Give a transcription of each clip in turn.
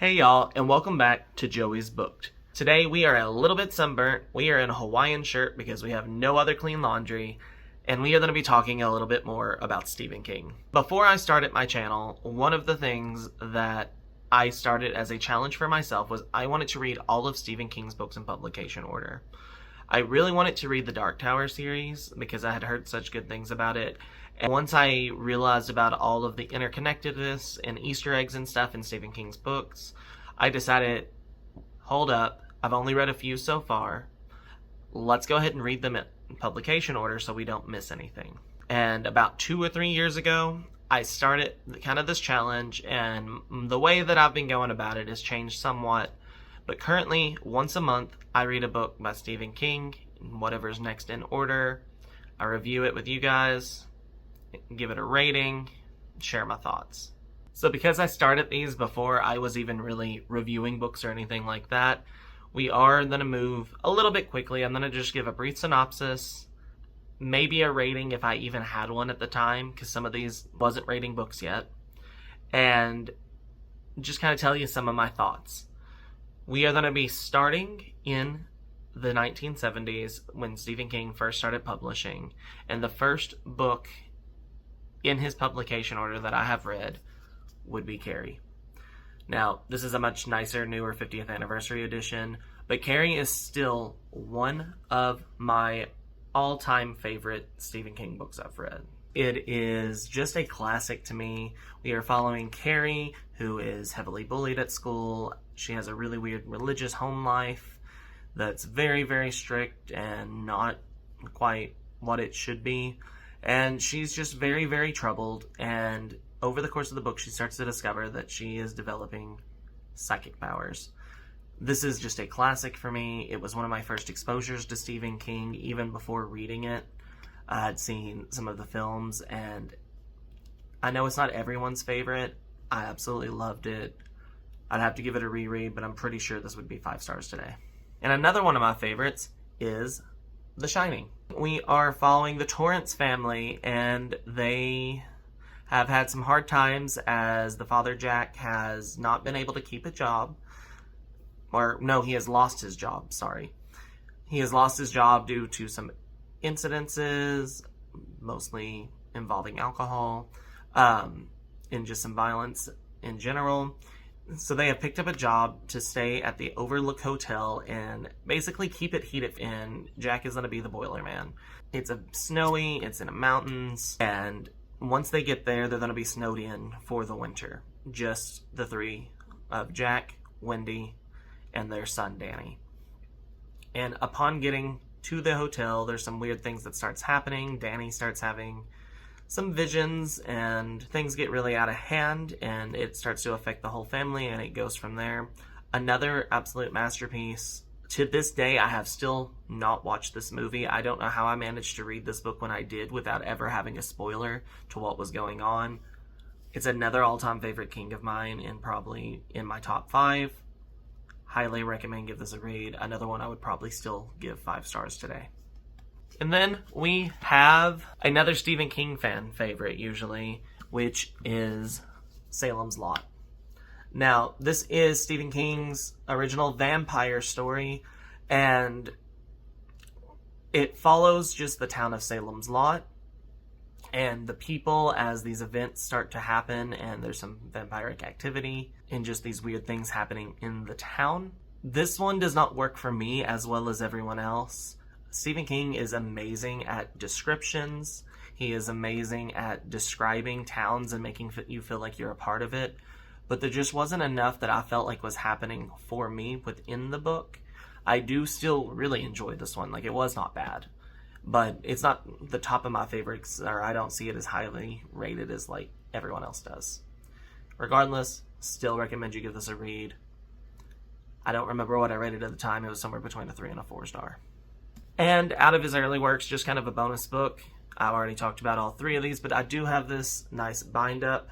Hey y'all, and welcome back to Joey's Booked. Today we are a little bit sunburnt, we are in a Hawaiian shirt because we have no other clean laundry, and we are going to be talking a little bit more about Stephen King. Before I started my channel, one of the things that I started as a challenge for myself was I wanted to read all of Stephen King's books in publication order. I really wanted to read the Dark Tower series because I had heard such good things about it. And once I realized about all of the interconnectedness and Easter eggs and stuff in Stephen King's books, I decided, hold up, I've only read a few so far. Let's go ahead and read them in publication order so we don't miss anything. And about 2 or 3 years ago, I started kind of this challenge, and the way that I've been going about it has changed somewhat. But currently, once a month, I read a book by Stephen King, whatever's next in order. I review it with you guys, give it a rating, share my thoughts. So because I started these before I was even really reviewing books or anything like that, we are going to move a little bit quickly. I'm going to just give a brief synopsis, maybe a rating if I even had one at the time, because some of these wasn't rating books yet, and just kind of tell you some of my thoughts. We are going to be starting in the 1970s when Stephen King first started publishing, and the first book in his publication order that I have read would be Carrie. Now, this is a much nicer, newer 50th anniversary edition, but Carrie is still one of my all-time favorite Stephen King books I've read. It is just a classic to me. We are following Carrie, who is heavily bullied at school. She has a really weird religious home life that's very, very strict and not quite what it should be. And she's just very, very troubled, and over the course of the book, she starts to discover that she is developing psychic powers. This is just a classic for me. It was one of my first exposures to Stephen King, even before reading it. I had seen some of the films, and I know it's not everyone's favorite. I absolutely loved it. I'd have to give it a reread, but I'm pretty sure this would be 5 stars today. And another one of my favorites is The Shining. We are following the Torrance family, and they have had some hard times as the father, Jack, has not been able to keep a job. Or, no, he has lost his job, sorry. He has lost his job due to some incidences, mostly involving alcohol, and just some violence in general. So they have picked up a job to stay at the Overlook Hotel and basically keep it heated, and Jack is going to be the boiler man. It's snowy, it's in the mountains, and once they get there, they're going to be snowed in for the winter. Just the three of Jack, Wendy, and their son, Danny. And upon getting to the hotel, there's some weird things that starts happening. Danny starts having some visions, and things get really out of hand, and it starts to affect the whole family, and it goes from there. Another absolute masterpiece. To this day, I have still not watched this movie. I don't know how I managed to read this book when I did without ever having a spoiler to what was going on. It's another all-time favorite King of mine, and probably in my top 5. Highly recommend give this a read. Another one I would probably still give 5 stars today. And then we have another Stephen King fan favorite, usually, which is Salem's Lot. Now, this is Stephen King's original vampire story, and it follows just the town of Salem's Lot and the people as these events start to happen, and there's some vampiric activity and just these weird things happening in the town. This one does not work for me as well as everyone else. Stephen King is amazing at descriptions. He is amazing at describing towns and making you feel like you're a part of it. But there just wasn't enough that I felt like was happening for me within the book. I do still really enjoy this one. Like, it was not bad. But it's not the top of my favorites, or I don't see it as highly rated as like everyone else does. Regardless, still recommend you give this a read. I don't remember what I rated at the time. It was somewhere between a 3 and a 4 star. And out of his early works, just kind of a bonus book. I've already talked about all 3 of these, but I do have this nice bind-up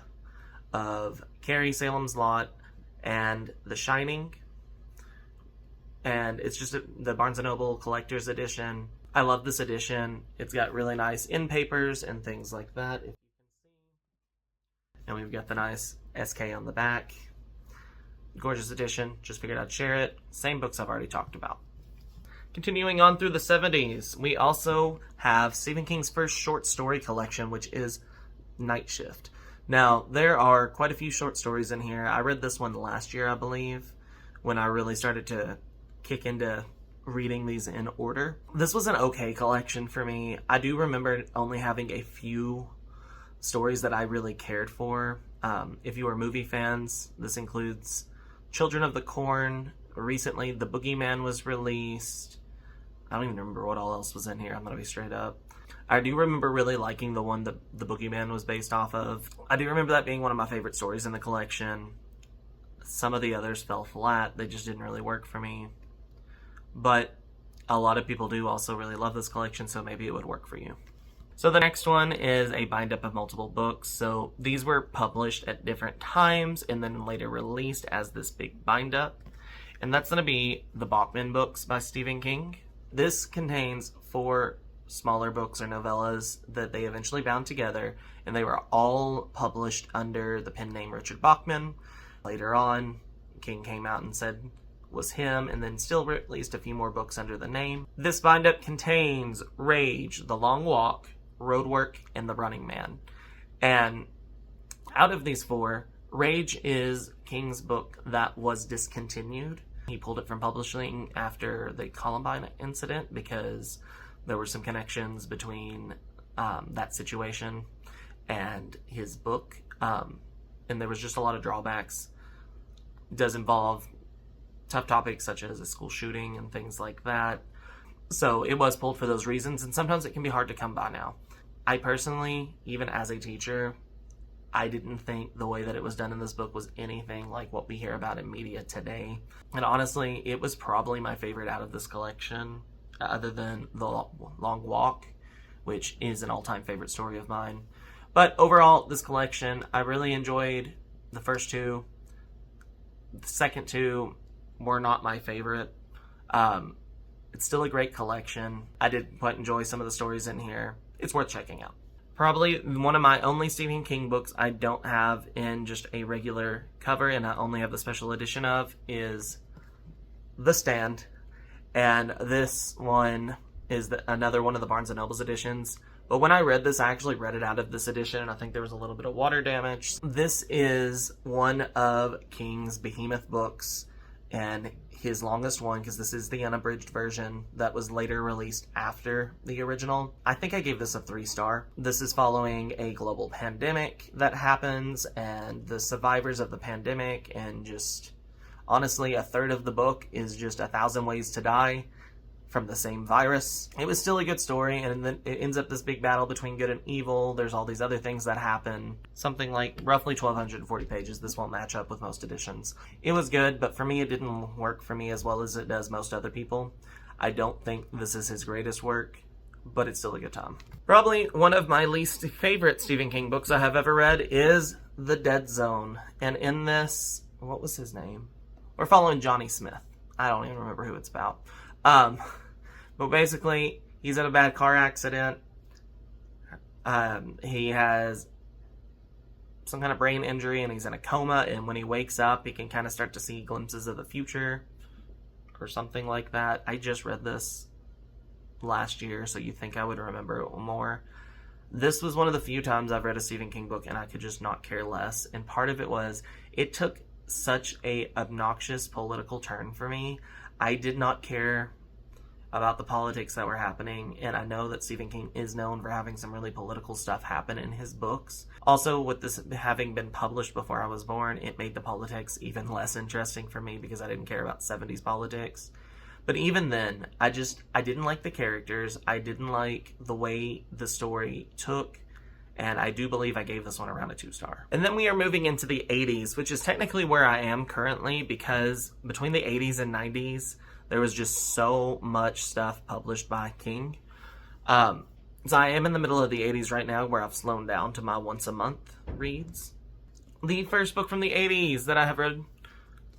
of Carrie, Salem's Lot, and The Shining. And it's just the Barnes & Noble Collector's Edition. I love this edition. It's got really nice in papers and things like that, if you can see. And we've got the nice SK on the back. gorgeous edition. Just figured I'd share it. Same books I've already talked about. Continuing on through the 70s, we also have Stephen King's first short story collection, which is Night Shift. Now, there are quite a few short stories in here. I read this one last year, I believe, when I really started to kick into reading these in order. This was an okay collection for me. I do remember only having a few stories that I really cared for. If you are movie fans, this includes Children of the Corn. Recently, The Boogeyman was released. I don't even remember what all else was in here, I'm gonna be straight up. I do remember really liking the one that The Boogeyman was based off of. I do remember that being one of my favorite stories in the collection. Some of the others fell flat. They just didn't really work for me. But a lot of people do also really love this collection, so maybe it would work for you. So the next one is a bind-up of multiple books. So these were published at different times and then later released as this big bind-up. And that's going to be the Bachman books by Stephen King. This contains 4 smaller books or novellas that they eventually bound together, and they were all published under the pen name Richard Bachman. Later on, King came out and said was him, and then still released a few more books under the name. This bind-up contains Rage, The Long Walk, Roadwork, and The Running Man. And out of these 4, Rage is King's book that was discontinued. He pulled it from publishing after the Columbine incident because there were some connections between that situation and his book. And there was just a lot of drawbacks. It does involve tough topics such as a school shooting and things like that. So it was pulled for those reasons, and sometimes it can be hard to come by now. I personally, even as a teacher, I didn't think the way that it was done in this book was anything like what we hear about in media today. And honestly, it was probably my favorite out of this collection, other than The Long Walk, which is an all-time favorite story of mine. But overall, this collection, I really enjoyed the first 2. The second 2 were not my favorite. It's still a great collection. I did quite enjoy some of the stories in here. It's worth checking out. Probably one of my only Stephen King books I don't have in just a regular cover, and I only have the special edition of, is The Stand. And this one is another one of the Barnes & Noble's editions. But when I read this, I actually read it out of this edition, and I think there was a little bit of water damage. This is one of King's behemoth books, and his longest one, because this is the unabridged version that was later released after the original. I think I gave this a 3-star. This is following a global pandemic that happens, and the survivors of the pandemic, and just honestly, a third of the book is just 1,000 ways to die from the same virus. It was still a good story, and then it ends up this big battle between good and evil. There's all these other things that happen. Something like roughly 1,240 pages. This won't match up with most editions. It was good, but for me, it didn't work for me as well as it does most other people. I don't think this is his greatest work, but it's still a good time. Probably one of my least favorite Stephen King books I have ever read is The Dead Zone. And in this, what was his name? We're following Johnny Smith. I don't even remember who it's about. But basically, he's in a bad car accident. He has some kind of brain injury, and he's in a coma, and when he wakes up, he can kind of start to see glimpses of the future, or something like that. I just read this last year, so you'd think I would remember it more. This was one of the few times I've read a Stephen King book, and I could just not care less, and part of it was, it took such a obnoxious political turn for me. I did not care about the politics that were happening, and I know that Stephen King is known for having some really political stuff happen in his books. Also, with this having been published before I was born, it made the politics even less interesting for me because I didn't care about 70s politics. But even then, I didn't like the characters, I didn't like the way the story took, and I do believe I gave this one around a 2-star. And then we are moving into the 80s, which is technically where I am currently, because between the 80s and 90s, there was just so much stuff published by King. So I am in the middle of the 80s right now, where I've slowed down to my once-a-month reads. The first book from the 80s that I have read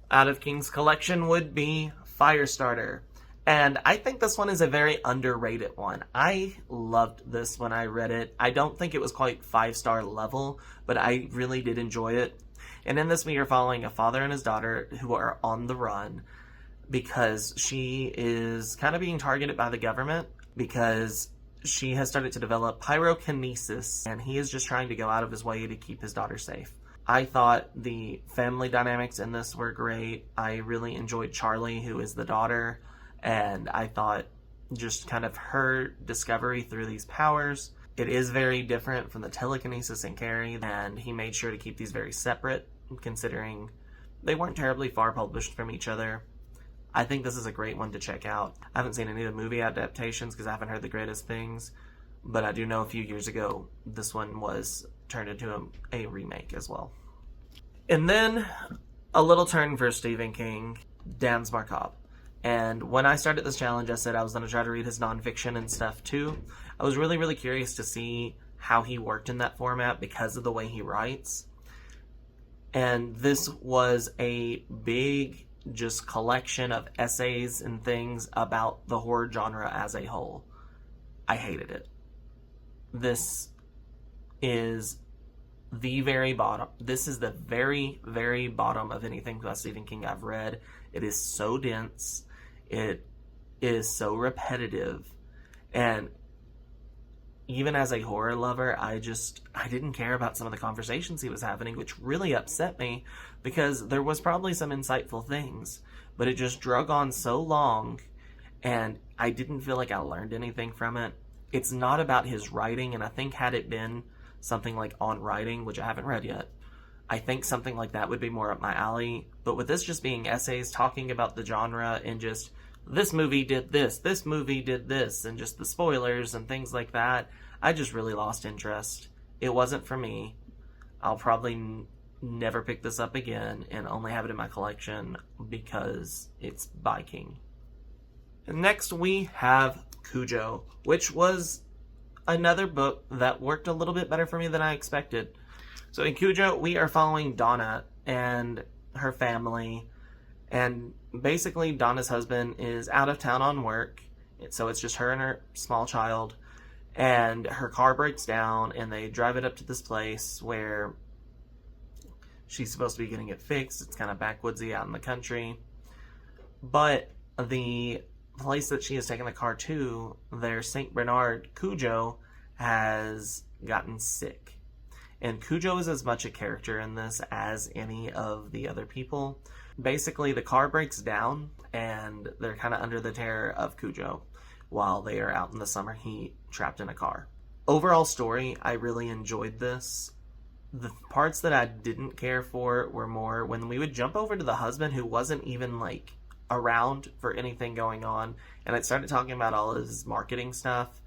out of King's collection would be Firestarter. And I think this one is a very underrated one. I loved this when I read it. I don't think it was quite 5-star level, but I really did enjoy it. And in this, we are following a father and his daughter who are on the run because she is kind of being targeted by the government because she has started to develop pyrokinesis, and he is just trying to go out of his way to keep his daughter safe. I thought the family dynamics in this were great. I really enjoyed Charlie, who is the daughter, and I thought just kind of her discovery through these powers. It is very different from the telekinesis in Carrie, and he made sure to keep these very separate, considering they weren't terribly far published from each other. I think this is a great one to check out. I haven't seen any of the movie adaptations because I haven't heard the greatest things, but I do know a few years ago this one was turned into a remake as well. And then a little turn for Stephen King, Dan's Markov. And when I started this challenge, I said I was going to try to read his nonfiction and stuff too. I was really, really curious to see how he worked in that format because of the way he writes. And this was a big just collection of essays and things about the horror genre as a whole. I hated it. This is the very bottom. This is the very, very bottom of anything by Stephen King I've read. It is so dense. It is so repetitive. And even as a horror lover, I didn't care about some of the conversations he was having, which really upset me because there was probably some insightful things, but it just drug on so long and I didn't feel like I learned anything from it. It's not about his writing, and I think had it been something like On Writing, which I haven't read yet, I think something like that would be more up my alley. But with this just being essays talking about the genre and just this movie did this movie did this, and just the spoilers and things like that, I just really lost interest. It wasn't for me. I'll probably never pick this up again and only have it in my collection because it's by King. And next we have Cujo, which was another book that worked a little bit better for me than I expected. So in Cujo, we are following Donna and her family, and basically Donna's husband is out of town on work, so it's just her and her small child, and her car breaks down, and they drive it up to this place where she's supposed to be getting it fixed. It's kind of backwoodsy out in the country, but the place that she has taken the car to, their St. Bernard Cujo has gotten sick. And Cujo is as much a character in this as any of the other people. Basically, the car breaks down, and they're kind of under the terror of Cujo while they are out in the summer heat, trapped in a car. Overall story, I really enjoyed this. The parts that I didn't care for were more when we would jump over to the husband who wasn't even, around for anything going on, and I started talking about all his marketing stuff.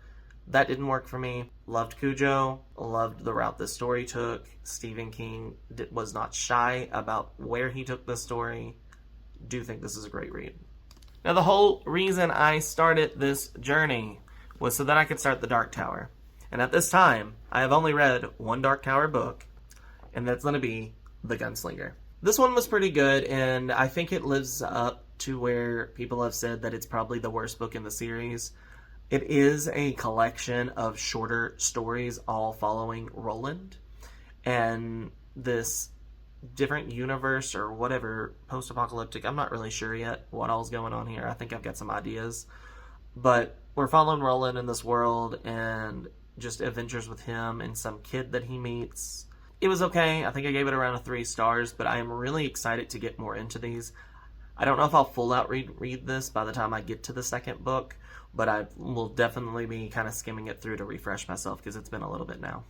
That didn't work for me. Loved Cujo. Loved the route the story took. Stephen King was not shy about where he took the story. Do think this is a great read. Now, the whole reason I started this journey was so that I could start The Dark Tower. And at this time, I have only read one Dark Tower book, and that's going to be The Gunslinger. This one was pretty good, and I think it lives up to where people have said that it's probably the worst book in the series. It is a collection of shorter stories all following Roland and this different universe or whatever, post-apocalyptic. I'm not really sure yet what all's going on here. I think I've got some ideas. But we're following Roland in this world and just adventures with him and some kid that he meets. It was okay. I think I gave it around 3 stars, but I am really excited to get more into these. I don't know if I'll full out read this by the time I get to the second book, but I will definitely be kind of skimming it through to refresh myself because it's been a little bit now.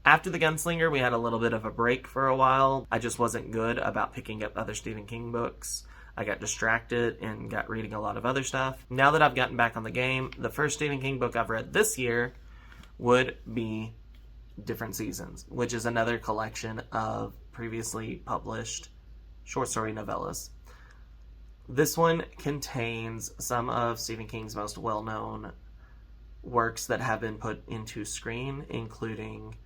After The Gunslinger, we had a little bit of a break for a while. I just wasn't good about picking up other Stephen King books. I got distracted and got reading a lot of other stuff. Now that I've gotten back on the game, the first Stephen King book I've read this year would be Different Seasons, which is another collection of previously published short story novellas. This one contains some of Stephen King's most well-known works that have been put into screen, including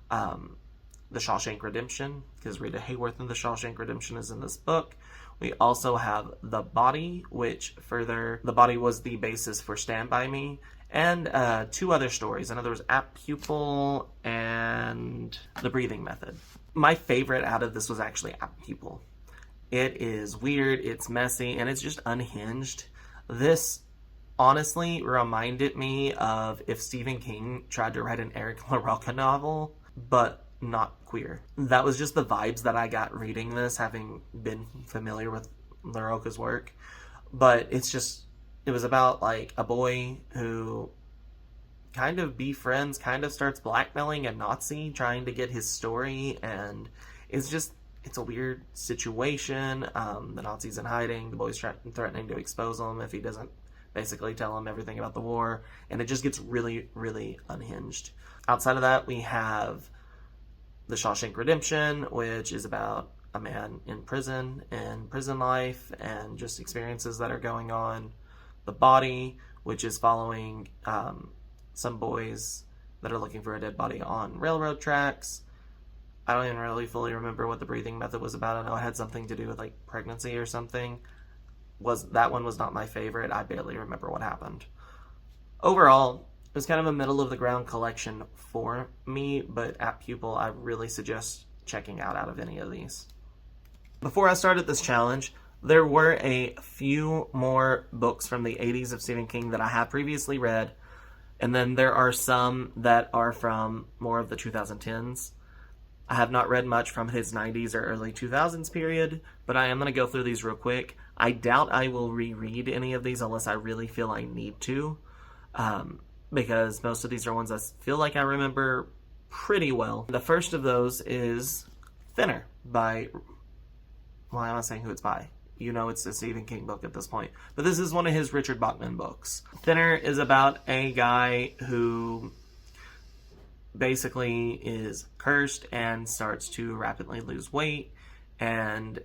The Shawshank Redemption, because Rita Hayworth in The Shawshank Redemption is in this book. We also have The Body, The Body was the basis for Stand By Me, and 2 other stories. In other words, Apt Pupil and The Breathing Method. My favorite out of this was actually App Pupil. It is weird, it's messy, and it's just unhinged. This honestly reminded me of if Stephen King tried to write an Eric LaRocca novel, but not queer. That was just the vibes that I got reading this, having been familiar with LaRocca's work. But it was about like a boy who kind of befriends, kind of starts blackmailing a Nazi trying to get his story, and it's a weird situation. The Nazi's in hiding, the boy's threatening to expose him if he doesn't basically tell him everything about the war, and it just gets really, really unhinged. Outside of that, we have The Shawshank Redemption, which is about a man in prison and prison life and just experiences that are going on. The Body, which is following some boys that are looking for a dead body on railroad tracks. I don't even really fully remember what the breathing method was about. I know it had something to do with like pregnancy or something. That one was not my favorite. I barely remember what happened. Overall, it was kind of a middle of the ground collection for me, but App Pupil I really suggest checking out of any of these. Before I started this challenge, there were a few more books from the 80s of Stephen King that I have previously read, and then there are some that are from more of the 2010s. I have not read much from his 90s or early 2000s period, but I am going to go through these real quick. I doubt I will reread any of these unless I really feel I need to, because most of these are ones I feel like I remember pretty well. The first of those is Thinner by, well, I'm not saying who it's by. You know it's a Stephen King book at this point. But this is one of his Richard Bachman books. Thinner is about a guy who basically is cursed and starts to rapidly lose weight and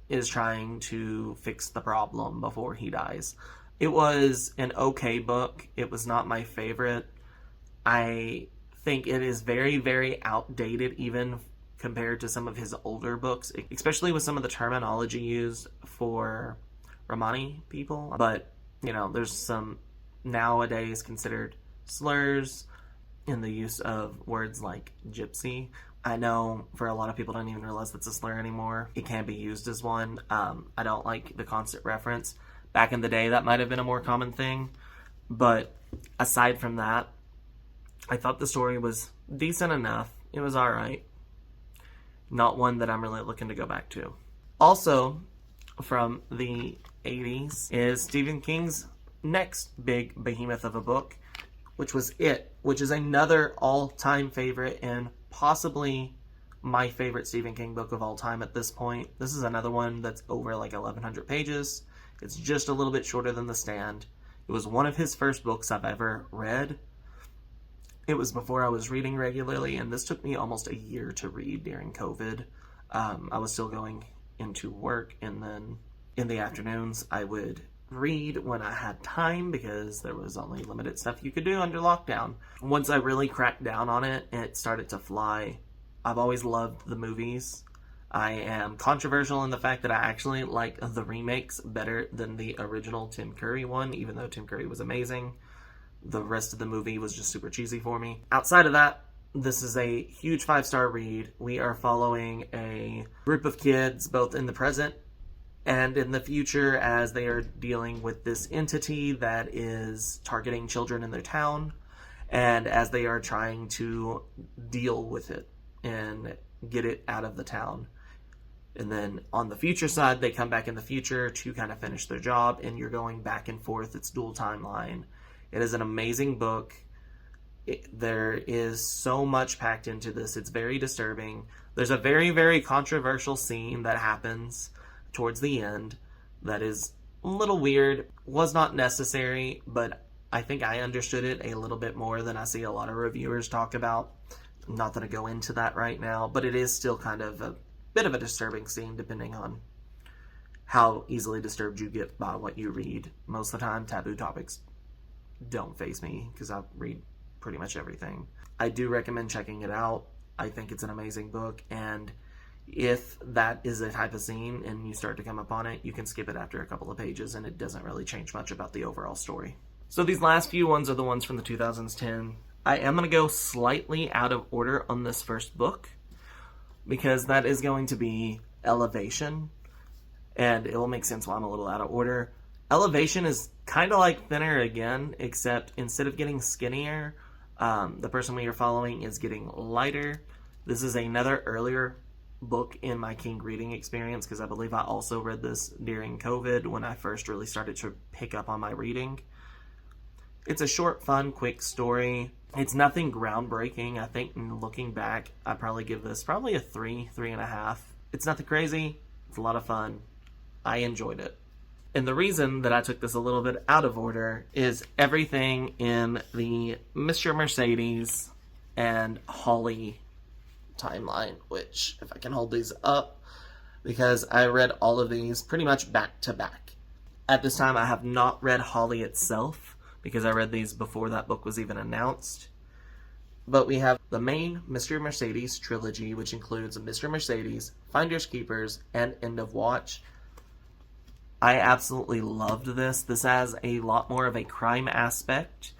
is trying to fix the problem before he dies. It was an okay book. It was not my favorite. I think it is very, very outdated even compared to some of his older books, especially with some of the terminology used for Romani people. But, you know, there's some nowadays considered slurs in the use of words like gypsy. I know for a lot of people don't even realize that's a slur anymore. It can be used as one. I don't like the constant reference. Back in the day, that might have been a more common thing. But aside from that, I thought the story was decent enough. It was alright. Not one that I'm really looking to go back to. Also, from the 80s is Stephen King's next big behemoth of a book, which was It, which is another all-time favorite and possibly my favorite Stephen King book of all time at this point. This is another one that's over like 1,100 pages. It's just a little bit shorter than The Stand. It was one of his first books I've ever read. It was before I was reading regularly, and this took me almost a year to read during COVID. I was still going into work, and then in the afternoons I would read when I had time because there was only limited stuff you could do under lockdown. Once I really cracked down on it, it started to fly. I've always loved the movies. I am controversial in the fact that I actually like the remakes better than the original Tim Curry one, even though Tim Curry was amazing. The rest of the movie was just super cheesy for me. Outside of that, this is a huge 5-star read. We are following a group of kids, both in the present and in the future, as they are dealing with this entity that is targeting children in their town, and as they are trying to deal with it and get it out of the town. And then on the future side, they come back in the future to kind of finish their job, and you're going back and forth. It's dual timeline. It is an amazing book. There is so much packed into this. It's very disturbing. There's a very, very controversial scene that happens towards the end that is a little weird. Was not necessary, but I think I understood it a little bit more than I see a lot of reviewers talk about. I'm not going to go into that right now, but it is still kind of a bit of a disturbing scene depending on how easily disturbed you get by what you read. Most of the time, taboo topics don't faze me because I read pretty much everything. I do recommend checking it out. I think it's an amazing book, and if that is a type of scene and you start to come upon it, you can skip it after a couple of pages and it doesn't really change much about the overall story. So these last few ones are the ones from the 2010. I am going to go slightly out of order on this first book. because that is going to be Elevation, and it will make sense why I'm a little out of order. Elevation is kind of like Thinner again, except instead of getting skinnier, the person we are following is getting lighter. This is another earlier book in my King reading experience, because I believe I also read this during COVID when I first really started to pick up on my reading. It's a short, fun, quick story. It's nothing groundbreaking. I think looking back, I'd probably give this probably a 3.5. It's nothing crazy. It's a lot of fun. I enjoyed it. And the reason that I took this a little bit out of order is everything in the Mr. Mercedes and Holly timeline, which, if I can hold these up, because I read all of these pretty much back to back. At this time, I have not read Holly itself, because I read these before that book was even announced. But we have the main Mr. Mercedes trilogy, which includes Mr. Mercedes, Finders Keepers, and End of Watch. I absolutely loved this. This has a lot more of a crime aspect.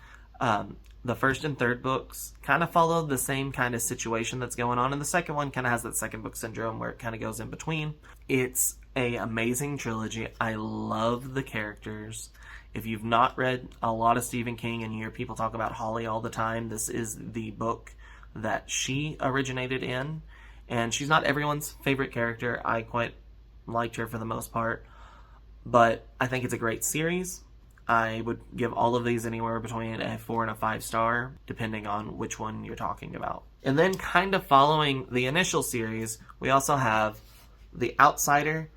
The first and third books kind of follow the same kind of situation that's going on, and the second one kind of has that second book syndrome where it kind of goes in between. It's an amazing trilogy. I love the characters. If you've not read a lot of Stephen King and you hear people talk about Holly all the time, this is the book that she originated in, and she's not everyone's favorite character. I quite liked her for the most part, but I think it's a great series. I would give all of these anywhere between a 4 and a 5 star, depending on which one you're talking about. And then kind of following the initial series, we also have The Outsider,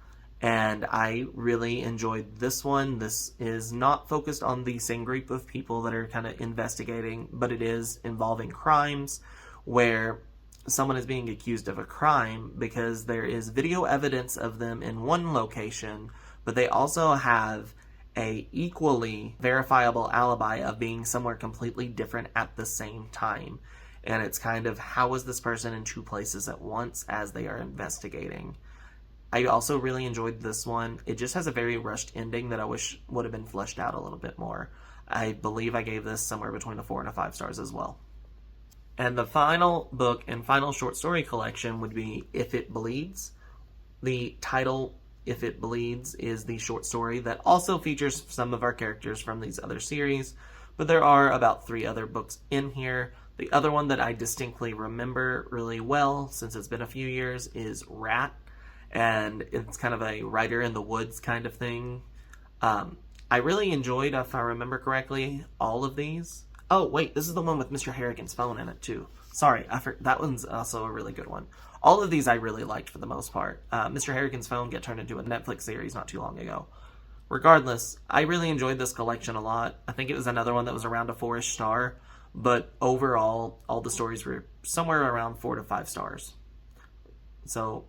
and I really enjoyed this one. This is not focused on the same group of people that are kind of investigating, but it is involving crimes where someone is being accused of a crime because there is video evidence of them in one location, but they also have a equally verifiable alibi of being somewhere completely different at the same time. And it's kind of, how is this person in two places at once as they are investigating? I also really enjoyed this one. It just has a very rushed ending that I wish would have been fleshed out a little bit more. I believe I gave this somewhere between a 4 and a 5 stars as well. And the final book and final short story collection would be If It Bleeds. The title, If It Bleeds, is the short story that also features some of our characters from these other series, but there are about 3 other books in here. The other one that I distinctly remember really well, since it's been a few years, is Rat, and it's kind of a Rider in the Woods kind of thing. I really enjoyed, if I remember correctly, all of these. Oh, wait, this is the one with Mr. Harrigan's phone in it, too. Sorry, that one's also a really good one. All of these I really liked for the most part. Mr. Harrigan's phone got turned into a Netflix series not too long ago. Regardless, I really enjoyed this collection a lot. I think it was another one that was around a 4-ish star, but overall, all the stories were somewhere around 4 to 5 stars. So,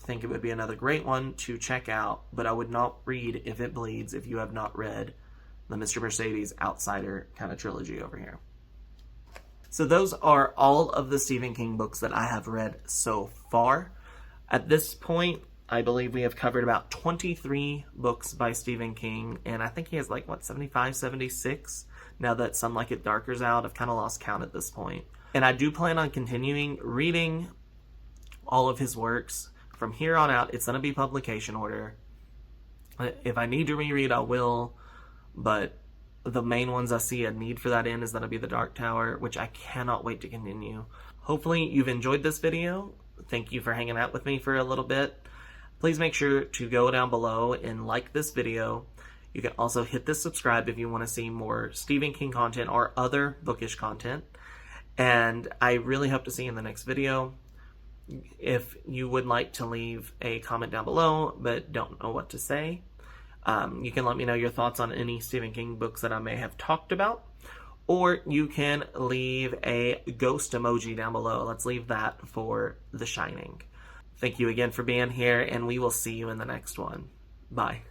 I think it would be another great one to check out, but I would not read If It Bleeds if you have not read the Mr. Mercedes Outsider kind of trilogy over here. So those are all of the Stephen King books that I have read so far. At this point, I believe we have covered about 23 books by Stephen King, and I think he has 75, 76? Now that Some Like It Darker's out, I've kind of lost count at this point. And I do plan on continuing reading all of his works. From here on out, it's going to be publication order. If I need to reread, I will, but the main ones I see a need for that in is going to be The Dark Tower, which I cannot wait to continue. Hopefully you've enjoyed this video. Thank you for hanging out with me for a little bit. Please make sure to go down below and like this video. You can also hit the subscribe if you want to see more Stephen King content or other bookish content. And I really hope to see you in the next video. If you would like to leave a comment down below but don't know what to say, you can let me know your thoughts on any Stephen King books that I may have talked about, or you can leave a ghost emoji down below. Let's leave that for The Shining. Thank you again for being here, and we will see you in the next one. Bye.